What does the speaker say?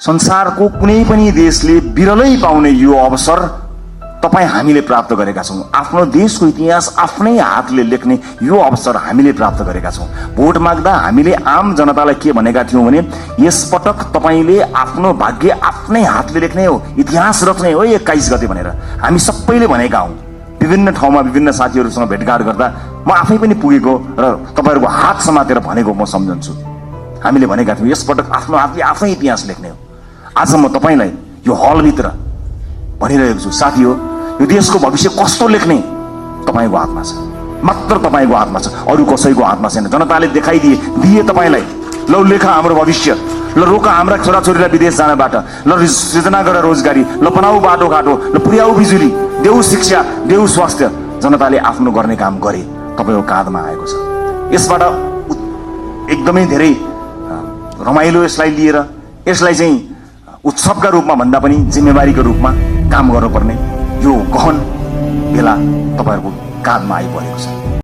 संसारको कुनै पनि देशले बिरलै पाउने यो अवसर तपाईँ हामीले प्राप्त गरेका छौँ। आफ्नो देशको इतिहास आफ्नै हातले लेख्ने यो अवसर हामीले प्राप्त गरेका छौँ। भोट माग्दा हामीले आम जनतालाई के भनेका थियौँ भने यसपटक तपाईँले आफ्नो भाग्य आफ्नै हातले लेख्ने हो, इतिहास रच्ने हो 21 गते भनेर हामी सबैले भनेका हौँ। विभिन्न ठाउँमा विभिन्न साथीहरूसँग भेटघाट गर्दा म आफै पनि पुगेको र तपाईँहरूको हात समातेर भनेको म सम्झन्छु। हामीले भनेका थियौँ यसपटक आफ्नो हातले आफै इतिहास लेख्ने हो। आज म तपाईँलाई यो हलभित्र भनिरहेको छु, साथी हो, यो देशको भविष्य कस्तो लेख्ने तपाईँको हातमा छ, मात्र तपाईँको हातमा छ, अरू कसैको हातमा छैन। जनताले दिए तपाईँलाई, ल लेखा हाम्रो भविष्य, ल रोका हाम्रा छोराछोरीलाई विदेश जानबाट, ल सृजना गर रोजगारी, ल बनाऊ बाटोघाटो, ल पुर्याऊ बिजुली, देऊ शिक्षा, देऊ स्वास्थ्य। जनताले आफ्नो गर्ने काम गरे, तपाईँको काँधमा आएको छ। यसबाट एकदमै धेरै रमाइलो यसलाई लिएर, यसलाई चाहिँ उत्सवका रूपमा भन्दा पनि जिम्मेवारीको रूपमा काम गर्नुपर्ने यो गहन बेला तपाईँहरूको काँधमा आइपरेको छ।